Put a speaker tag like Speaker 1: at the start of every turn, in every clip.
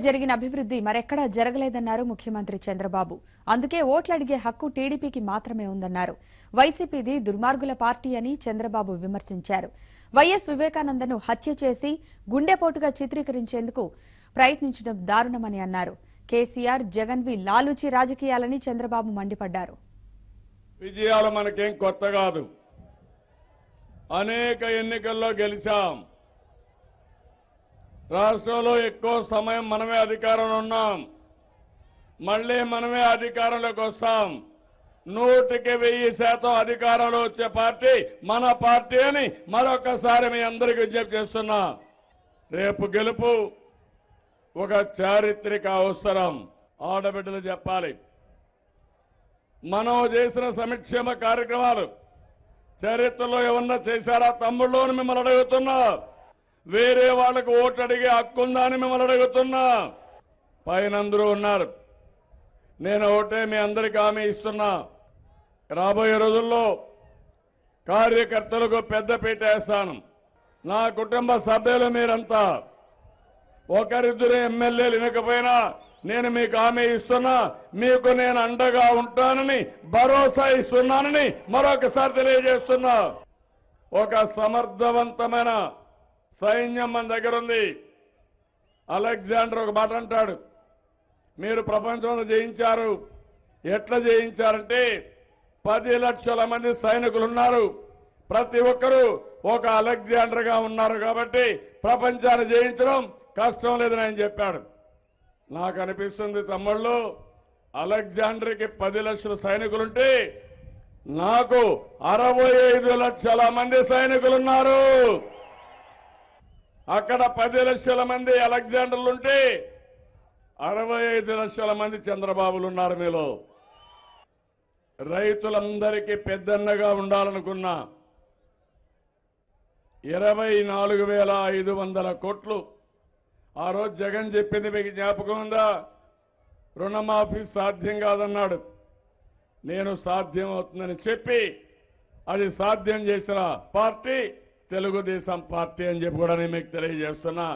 Speaker 1: జరిగిన అభివృద్ధి మరెక్కడా జరగలేదన్నారు ముఖ్యమంత్రి చంద్రబాబు. అందుకే ఓట్లు అడిగే హక్కు టీడీపీకి మాత్రమే ఉందన్నారు. వైసీపీది దుర్మార్గుల పార్టీ అని చంద్రబాబు విమర్శించారు. వైఎస్ వివేకానందను హత్య చేసి గుండెపోటుగా చిత్రీకరించేందుకు ప్రయత్నించడం దారుణమని అన్నారు. కేసీఆర్ జగన్వి లాలూచి రాజకీయాలని చంద్రబాబు మండిపడ్డారు.
Speaker 2: విజయాలు మనకేం కొత్త కాదు. అనేక ఎన్నికల్లో గెలిచాం. రాష్ట్రంలో ఎక్కువ సమయం మనమే అధికారంలో ఉన్నాం. మళ్లీ మనమే అధికారంలోకి వస్తాం. 100% అధికారంలో వచ్చే పార్టీ మన పార్టీ అని మరొకసారి మీ అందరికీ విజ్ఞప్తి చేస్తున్నా. రేపు గెలుపు ఒక చారిత్రక అవసరం. ఆడబిడ్డలు చెప్పాలి. మనం చేసిన సంక్షేమ కార్యక్రమాలు చరిత్రలో ఏమన్నా చేశారా తమ్ముళ్ళు అని మిమ్మల్ని అడుగుతున్నా. వేరే వాళ్ళకు ఓటు అడిగే హక్కు ఉందా అని మిమ్మల్ని అడుగుతున్నా. పైన అందరూ ఉన్నారు. నేను ఒకటే మీ అందరికీ హామీ ఇస్తున్నా. రాబోయే రోజుల్లో కార్యకర్తలకు పెద్దపీట వేస్తాను. నా కుటుంబ సభ్యులు మీరంతా ఒకరిద్దరు ఎమ్మెల్యేలు వినకపోయినా నేను మీకు హామీ ఇస్తున్నా. మీకు నేను అండగా ఉంటానని భరోసా ఇస్తున్నానని మరొకసారి తెలియజేస్తున్నా. ఒక సమర్థవంతమైన సైన్యం మన దగ్గర ఉంది. అలెగ్జాండర్ ఒక మాట అంటాడు, మీరు ప్రపంచంలో జయించారు. ఎట్లా జయించారంటే 10 లక్షల మంది సైనికులు ఉన్నారు. ప్రతి ఒక్కరూ ఒక అలెగ్జాండర్గా ఉన్నారు. కాబట్టి ప్రపంచాన్ని జయించడం కష్టం లేదని ఆయన చెప్పాడు. నాకు అనిపిస్తుంది తమ్ముళ్ళు, అలెగ్జాండర్కి 10 లక్షల సైనికులుంటే నాకు 65 లక్షల మంది సైనికులున్నారు. అక్కడ 10 లక్షల మంది అలెగ్జాండర్లుంటే 65 లక్షల మంది చంద్రబాబులు ఉన్నారు. మీలో రైతులందరికీ పెద్దన్నగా ఉండాలనుకున్నా 24,500 కోట్లు ఆ రోజు జగన్ చెప్పింది మీకు జ్ఞాపకం ఉందా? రుణమాఫీ సాధ్యం కాదన్నాడు. నేను సాధ్యం అవుతుందని చెప్పి అది సాధ్యం చేసిన పార్టీ తెలుగుదేశం పార్టీ అని చెప్పి కూడా నేను మీకు తెలియజేస్తున్నా.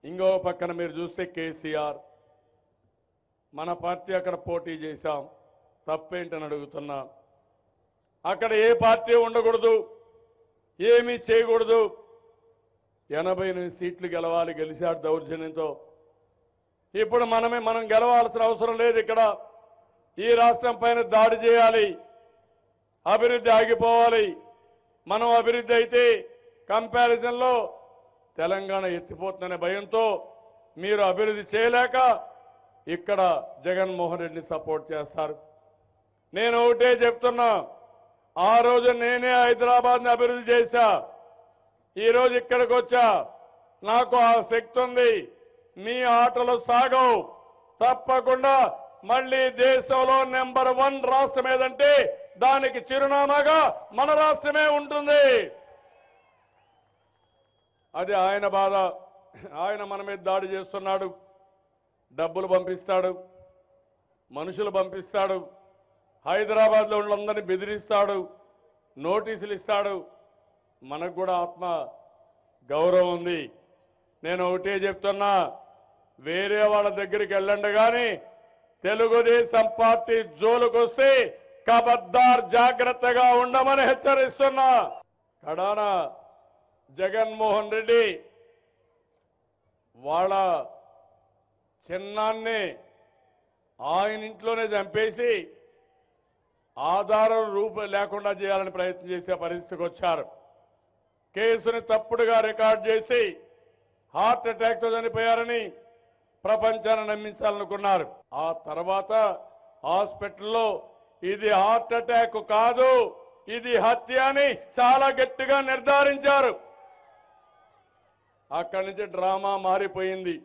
Speaker 2: ఇంకో పక్కన మీరు చూస్తే కేసీఆర్ మన పార్టీ అక్కడ పోటీ చేశాం. తప్పేంటని అడుగుతున్నా. అక్కడ ఏ పార్టీ ఉండకూడదు, ఏమీ చేయకూడదు. 88 సీట్లు గెలవాలి. గెలిచాడు దౌర్జన్యంతో. ఇప్పుడు మనం గెలవాల్సిన అవసరం లేదు. ఇక్కడ ఈ రాష్ట్రం పైన దాడి చేయాలి. అభివృద్ధి ఆగిపోవాలి. మనం అభివృద్ధి అయితే కంపారిజన్లో తెలంగాణ ఎత్తిపోతుందనే భయంతో మీరు అభివృద్ధి చేయలేక ఇక్కడ జగన్మోహన్ రెడ్డిని సపోర్ట్ చేస్తారు. నేను ఒకటే చెప్తున్నా, ఆ రోజు నేనే హైదరాబాద్ని అభివృద్ధి చేశా. ఈరోజు ఇక్కడికి వచ్చా. నాకు ఆ శక్తి ఉంది. మీ ఆటలు సాగవు. తప్పకుండా మళ్ళీ దేశంలో నెంబర్ 1 రాష్ట్రం ఏదంటే దానికి చిరునామాగా మన రాష్ట్రమే ఉంటుంది. అది ఆయన బాధ. ఆయన మన మీద దాడి చేస్తున్నాడు. డబ్బులు పంపిస్తాడు, మనుషులు పంపిస్తాడు, హైదరాబాద్లో ఉన్నందరినీ బెదిరిస్తాడు, నోటీసులు ఇస్తాడు. మనకు కూడా ఆత్మ గౌరవం ఉంది. నేను ఒకటే చెప్తున్నా, వేరే వాళ్ళ దగ్గరికి వెళ్ళండి కానీ తెలుగుదేశం పార్టీ జోలుకొస్తే కబద్దార్ జాగ్రత్తగా ఉండమని హెచ్చరిస్తున్నా. కడాన జగన్మోహన్ రెడ్డి వాళ్ళ చిన్నాన్ని ఆయన ఇంట్లోనే చంపేసి ఆధారం లేకుండా చేయాలని ప్రయత్నం చేసే పరిస్థితికి వచ్చారు. కేసుని తప్పుడుగా రికార్డు చేసి హార్ట్ అటాక్తో చనిపోయారని ప్రపంచాన్ని నమ్మించాలనుకున్నారు. ఆ తర్వాత హాస్పిటల్లో ఇది హార్ట్ అటాక్ కాదు, ఇది హత్య అని చాలా గట్టిగా నిర్ధారించారు. అక్కడి నుంచి డ్రామా మారిపోయింది.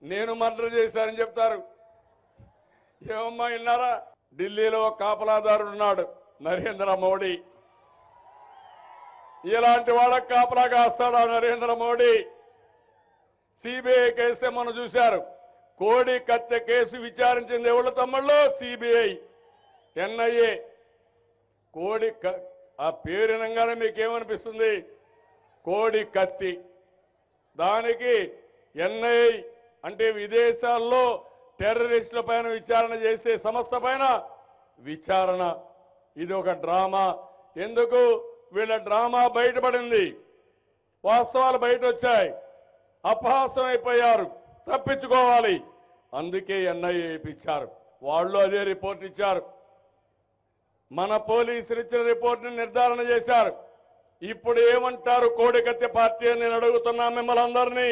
Speaker 2: నేను మర్డర్ చేశానని చెప్తారు. ఏమమ్మా విన్నారా? ఢిల్లీలో ఒక కాపలాదారుడు ఉన్నాడు, నరేంద్ర మోడీ. ఇలాంటి వాళ్ళకి కాపలా కాస్తాడు నరేంద్ర మోడీ. సిబిఐ కేసు మనం చూశారు. కోడి కత్తె కేసు విచారించింది ఎవరు తమ్ముళ్ళు? CBI, NIA. కోడి ఆ పేరు వినగానే మీకేమనిపిస్తుంది? కోడి కత్తి. దానికి ఎన్ఐఏ అంటే విదేశాల్లో టెర్రరిస్టుల పైన విచారణ చేసే సంస్థ పైన విచారణ. ఇది ఒక డ్రామా. ఎందుకు వీళ్ళ డ్రామా బయటపడింది, వాస్తవాలు బయట వచ్చాయి, అపహాస్యం అయిపోయారు, తప్పించుకోవాలి. అందుకే ఎన్ఐఏ ఇప్పించారు. వాళ్ళు అదే రిపోర్ట్ ఇచ్చారు. మన పోలీసులు ఇచ్చిన రిపోర్ట్ని నిర్ధారణ చేశారు. ఇప్పుడు ఏమంటారు కోడికత్తి పార్టీ అని నేను అడుగుతున్నా మిమ్మల్ని అందరినీ.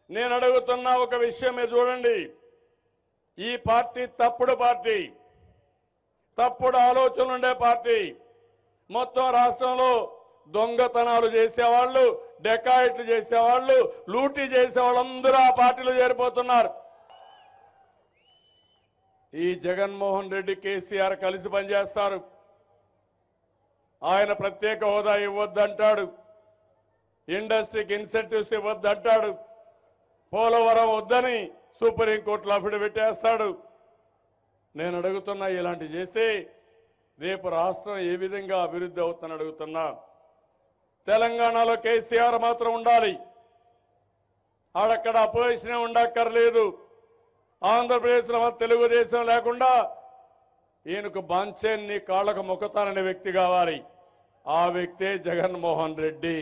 Speaker 2: నేను అడుగుతున్నా ఒక విషయం మీరు చూడండి. ఈ పార్టీ తప్పుడు పార్టీ, తప్పుడు ఆలోచనలు ఉండే పార్టీ. మొత్తం రాష్ట్రంలో దొంగతనాలు చేసేవాళ్ళు, డెకాయిట్లు చేసేవాళ్ళు, లూటీ చేసేవాళ్ళందరూ ఆ పార్టీలో చేరిపోతున్నారు. ఈ జగన్మోహన్ రెడ్డి కేసీఆర్ కలిసి పనిచేస్తారు. ఆయన ప్రత్యేక హోదా ఇవ్వద్దంటాడు, ఇండస్ట్రీకి ఇన్సెంటివ్స్ ఇవ్వద్దంటాడు, పోలవరం వద్దని సుప్రీంకోర్టులో అఫిడవిట్ వేస్తాడు. నేను అడుగుతున్నా, ఇలాంటి చేసి రేపు రాష్ట్రం ఏ విధంగా అభివృద్ధి అవుతుందని అడుగుతున్నా. తెలంగాణలో కేసీఆర్ మాత్రం ఉండాలి, ఆడక్కడ అపోజిషనే ఉండక్కర్లేదు. ఆంధ్రప్రదేశ్లో తెలుగుదేశం లేకుండా ఈయనకు బాంచేన్ని కాళ్లకు మొక్కుతాననే వ్యక్తి కావాలి. ఆ వ్యక్తే జగన్మోహన్ రెడ్డి.